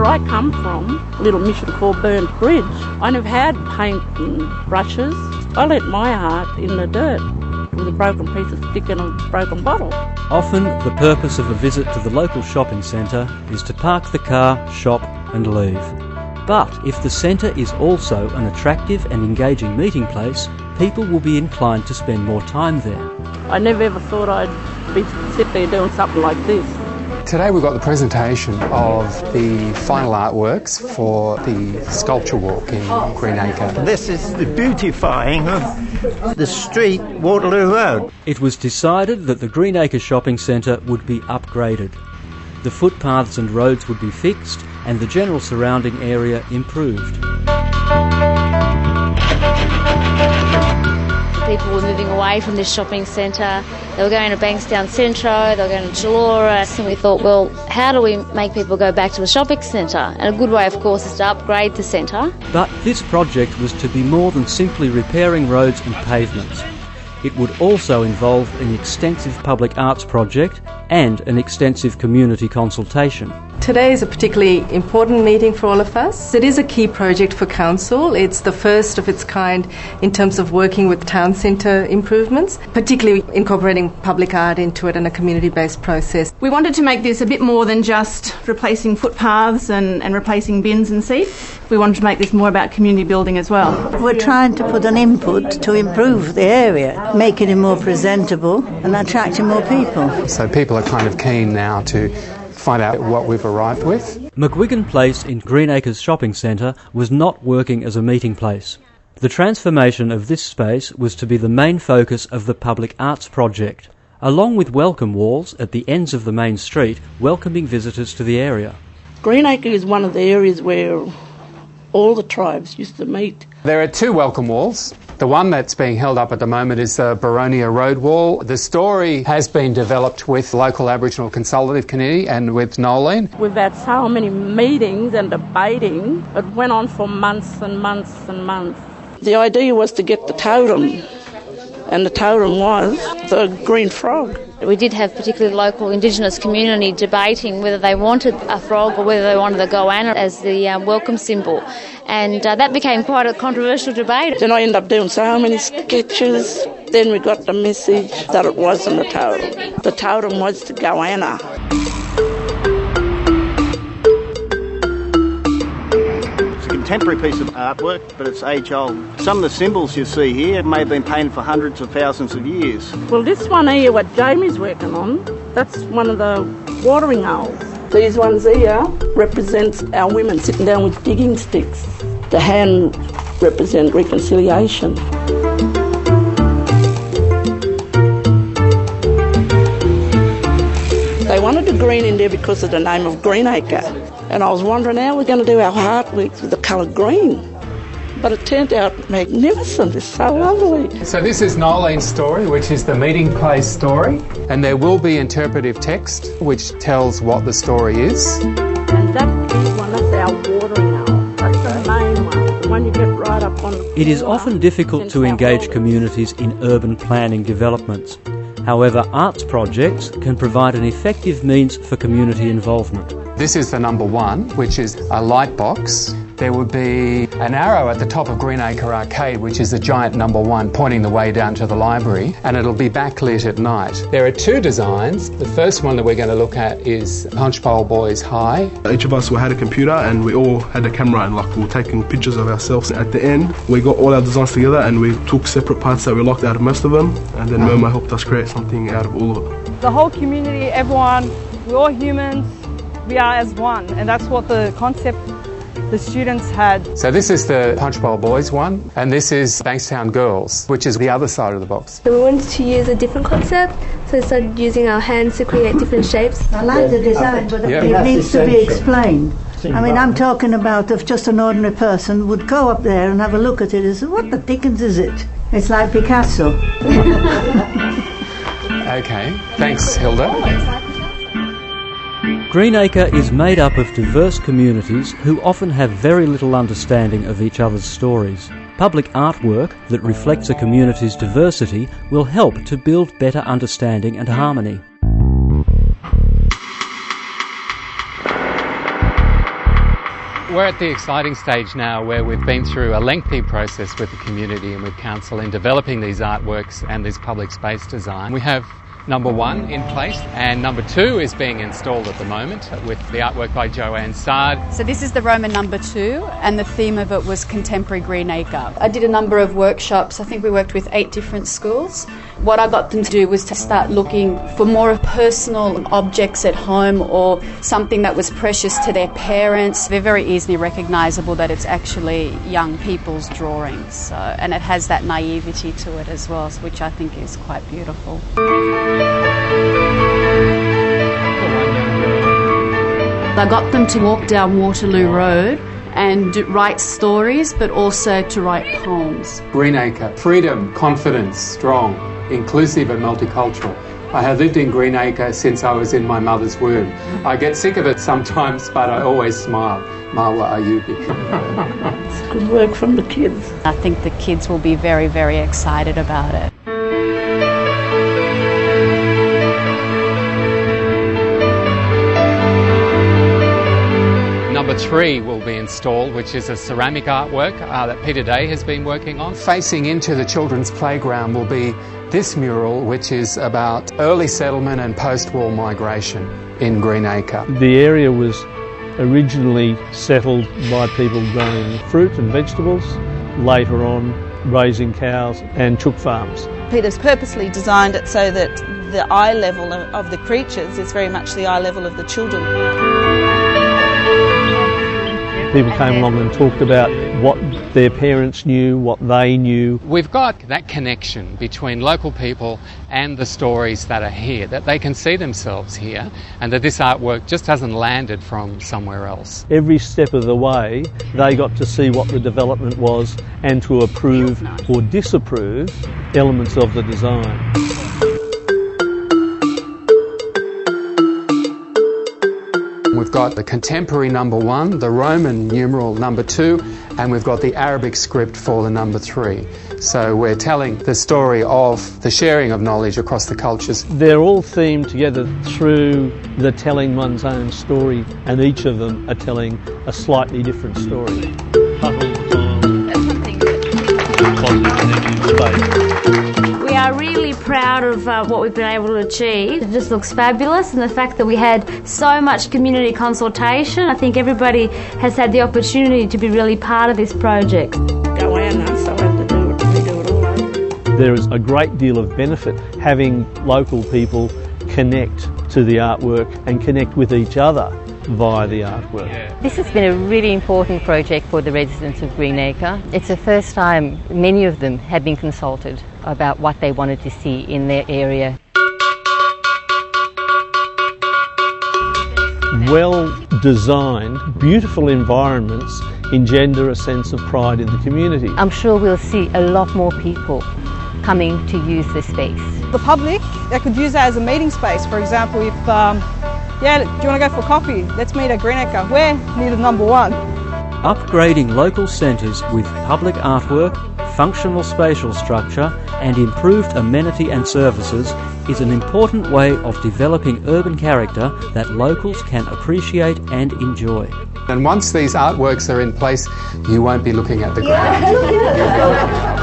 Where I come from, a little mission called Burnt Bridge, I never had paint and brushes. I left my art in the dirt with a broken piece of stick and a broken bottle. Often the purpose of a visit to the local shopping centre is to park the car, shop and leave. But if the centre is also an attractive and engaging meeting place, people will be inclined to spend more time there. I never ever thought I'd sit there doing something like this. Today we've got the presentation of the final artworks for the sculpture walk in Greenacre. This is the beautifying of the street Waterloo Road. It was decided that the Greenacre shopping centre would be upgraded. The footpaths and roads would be fixed and the general surrounding area improved. People were moving away from this shopping centre. They were going to Bankstown Centro, they were going to Chilora, and we thought, well, how do we make people go back to the shopping centre? And a good way, of course, is to upgrade the centre. But this project was to be more than simply repairing roads and pavements. It would also involve an extensive public arts project and an extensive community consultation. Today is a particularly important meeting for all of us. It is a key project for Council. It's the first of its kind in terms of working with town centre improvements, particularly incorporating public art into it and a community-based process. We wanted to make this a bit more than just replacing footpaths and replacing bins and seats. We wanted to make this more about community building as well. We're trying to put an input to improve the area, making it more presentable and attracting more people. So people are kind of keen now to find out what we've arrived with. McGuigan Place in Greenacre's shopping centre was not working as a meeting place. The transformation of this space was to be the main focus of the public arts project, along with welcome walls at the ends of the main street welcoming visitors to the area. Greenacre is one of the areas where all the tribes used to meet. There are two welcome walls. The one that's being held up at the moment is the Baronia Road Wall. The story has been developed with local Aboriginal Consultative Committee and with Nolene. We've had so many meetings and debating. It went on for months and months and months. The idea was to get the totem, and the totem was the green frog. We did have particularly local Indigenous community debating whether they wanted a frog or whether they wanted the goanna as the welcome symbol. And that became quite a controversial debate. Then I ended up doing so many sketches. Then we got the message that it wasn't a totem. The totem was the goanna. It's a contemporary piece of artwork, but it's age-old. Some of the symbols you see here may have been painted for hundreds of thousands of years. Well, this one here, what Jamie's working on, that's one of the watering holes. These ones here represents our women sitting down with digging sticks. The hand represent reconciliation. They wanted the green in there because of the name of Greenacre. And I was wondering how we're going to do our artworks with the colour green. But it turned out magnificent. It's so lovely. So this is Nolene's story, which is the meeting place story. And there will be interpretive text which tells what the story is. And that big one, that's our watering hole. That's the main one, the one you get right up on the... It is often difficult to engage communities in urban planning developments. However, arts projects can provide an effective means for community involvement. This is the number one, which is a light box. There would be an arrow at the top of Greenacre Arcade, which is the giant number one pointing the way down to the library, and it'll be backlit at night. There are two designs. The first one that we're going to look at is Punchbowl Boys High. Each of us had a computer and we all had a camera, and we were taking pictures of ourselves. At the end, we got all our designs together and we took separate parts that we locked out of most of them, and then Murma helped us create something out of all of it. The whole community, everyone, we're all humans, we are as one, and that's what the concept the students had. So this is the Punchbowl Boys one, and this is Bankstown Girls, which is the other side of the box. So we wanted to use a different concept, so we started using our hands to create different shapes. I like the design, but it needs to be explained. I mean, I'm talking about if just an ordinary person would go up there and have a look at it and say, what the dickens is it? It's like Picasso. Okay, thanks Hilda. Greenacre is made up of diverse communities who often have very little understanding of each other's stories. Public artwork that reflects a community's diversity will help to build better understanding and harmony. We're at the exciting stage now where we've been through a lengthy process with the community and with council in developing these artworks and this public space design. We have number 1 in place, and number 2 is being installed at the moment with the artwork by Joanne Sard. So this is the Roman number 2, and the theme of it was contemporary Greenacre. I did a number of workshops. I think we worked with 8 different schools. What I got them to do was to start looking for more personal objects at home or something that was precious to their parents. They're very easily recognisable that it's actually young people's drawings, and it has that naivety to it as well, which I think is quite beautiful. I got them to walk down Waterloo Road and write stories, but also to write poems. Greenacre, freedom, confidence, strong, inclusive and multicultural. I have lived in Greenacre since I was in my mother's womb. I get sick of it sometimes, but I always smile. Marwa Ayubi. It's good work from the kids. I think the kids will be very, very excited about it. Number 3 will be installed, which is a ceramic artwork that Peter Day has been working on. Facing into the children's playground will be this mural, which is about early settlement and post-war migration in Greenacre. The area was originally settled by people growing fruit and vegetables, later on raising cows and chook farms. Peter's purposely designed it so that the eye level of the creatures is very much the eye level of the children. People came along and talked about what their parents knew, what they knew. We've got that connection between local people and the stories that are here, that they can see themselves here, and that this artwork just hasn't landed from somewhere else. Every step of the way, they got to see what the development was and to approve or disapprove elements of the design. We've got the contemporary number 1, the Roman numeral number 2, and we've got the Arabic script for the number 3. So we're telling the story of the sharing of knowledge across the cultures. They're all themed together through the telling one's own story, and each of them are telling a slightly different story. We are really proud of what we've been able to achieve. It just looks fabulous, and the fact that we had so much community consultation. I think everybody has had the opportunity to be really part of this project. There is a great deal of benefit having local people connect to the artwork and connect with each other via the artwork. This has been a really important project for the residents of Greenacre. It's the first time many of them have been consulted about what they wanted to see in their area. Well-designed, beautiful environments engender a sense of pride in the community. I'm sure we'll see a lot more people coming to use this space. The public, they could use that as a meeting space. For example, if do you want to go for coffee? Let's meet at Greenacre. We're needed number 1. Upgrading local centres with public artwork, functional spatial structure and improved amenity and services is an important way of developing urban character that locals can appreciate and enjoy. And once these artworks are in place, you won't be looking at the ground.